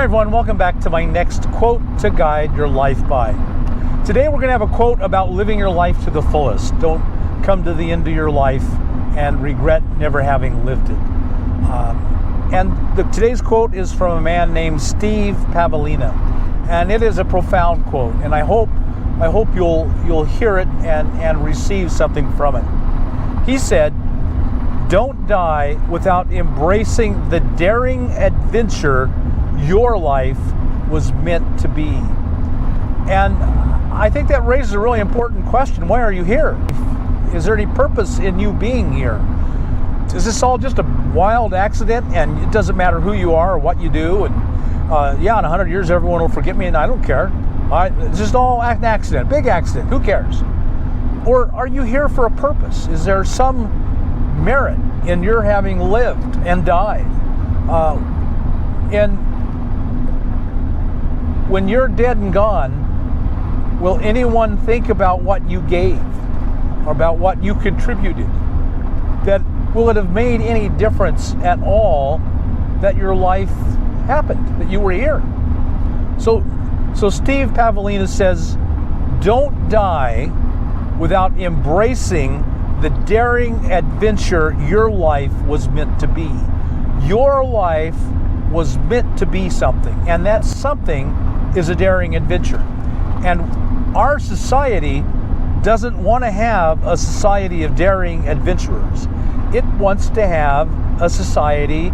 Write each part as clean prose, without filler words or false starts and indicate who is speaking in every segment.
Speaker 1: Hi everyone, welcome back to my next quote to guide your life by. Today we're going to have a quote about living your life to the fullest. Don't come to the end of your life and regret never having lived it. Today's quote is from a man named Steve Pavlina, and it is a profound quote, and I hope you'll hear it and receive something from it. He said, "Don't die without embracing the daring adventure your life was meant to be." And I think that raises a really important question. Why are you here? Is there any purpose in you being here? Is this all just a wild accident and it doesn't matter who you are or what you do? And in 100 years everyone will forget me and I don't care. It's just all an accident, big accident, who cares? Or are you here for a purpose? Is there some merit in your having lived and died? And when you're dead and gone, will anyone think about what you gave or about what you contributed? Will it have made any difference at all that your life happened, that you were here? So Steve Pavlina says, don't die without embracing the daring adventure your life was meant to be. Your life was meant to be something, and that something is a daring adventure. And our society doesn't want to have a society of daring adventurers. It wants to have a society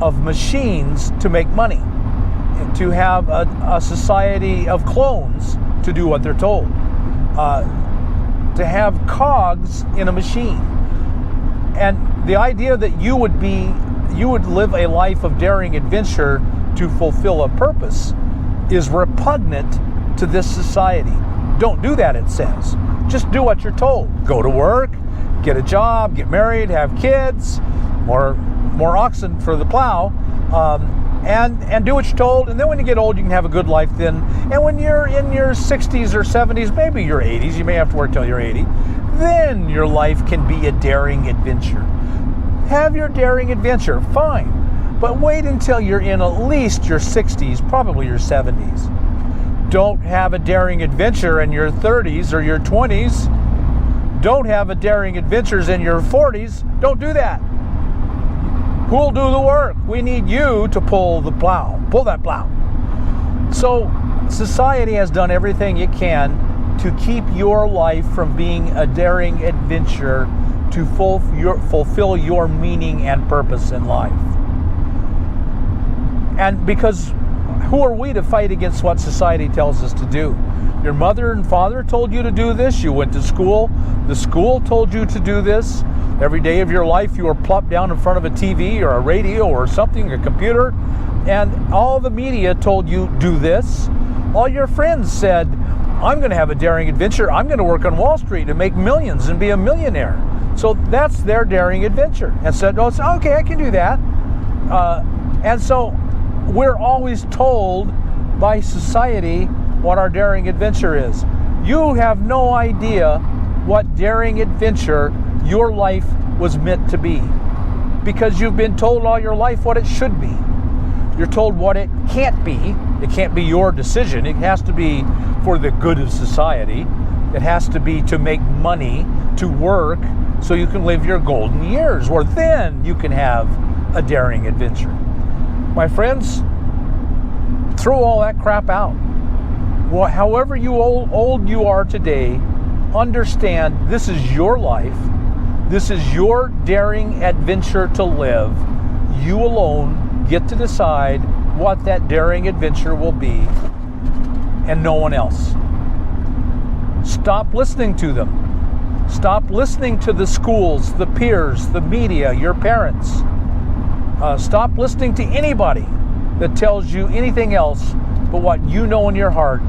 Speaker 1: of machines to make money, to have a society of clones to do what they're told, to have cogs in a machine. And the idea that you would live a life of daring adventure to fulfill a purpose is repugnant to this society. Don't do that, it says. Just do what you're told. Go to work, get a job, get married, have kids, more oxen for the plow, and do what you're told. And then when you get old, you can have a good life then. And when you're in your 60s or 70s, maybe your 80s, you may have to work till you're 80, then your life can be a daring adventure. Have your daring adventure, fine. But wait until you're in at least your 60s, probably your 70s. Don't have a daring adventure in your 30s or your 20s. Don't have a daring adventures in your 40s. Don't do that. Who'll do the work? We need you to pull that plow. So society has done everything it can to keep your life from being a daring adventure to fulfill your meaning and purpose in life. And because who are we to fight against what society tells us to do? Your mother and father told you to do this. You went to school. The school told you to do this. Every day of your life you were plopped down in front of a TV or a radio or something, a computer, and all the media told you do this. All your friends said, I'm going to have a daring adventure. I'm going to work on Wall Street and make millions and be a millionaire. So that's their daring adventure. And said, oh, it's okay, I can do that. And so we're always told by society what our daring adventure is. You have no idea what daring adventure your life was meant to be, because you've been told all your life what it should be. You're told what it can't be. It can't be your decision. It has to be for the good of society. It has to be to make money, to work, so you can live your golden years, or then you can have a daring adventure. My friends, throw all that crap out. Well, however old you are today, understand this is your life. This is your daring adventure to live. You alone get to decide what that daring adventure will be, and no one else. Stop listening to them. Stop listening to the schools, the peers, the media, your parents. Stop listening to anybody that tells you anything else but what you know in your heart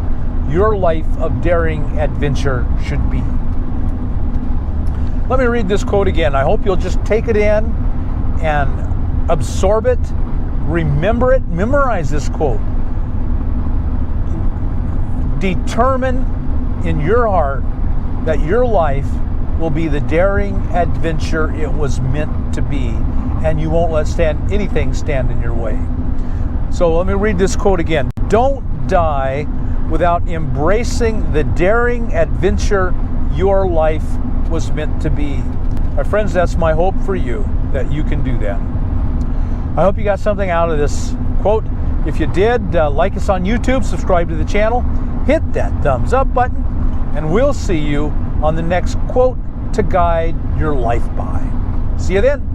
Speaker 1: your life of daring adventure should be. Let me read this quote again. I hope you'll just take it in and absorb it, remember it, memorize this quote. Determine in your heart that your life will be the daring adventure it was meant to be, and you won't let anything stand in your way. So let me read this quote again. Don't die without embracing the daring adventure your life was meant to be. My friends, that's my hope for you, that you can do that. I hope you got something out of this quote. If you did, like us on YouTube, subscribe to the channel, hit that thumbs up button, and we'll see you on the next quote to guide your life by. See you then.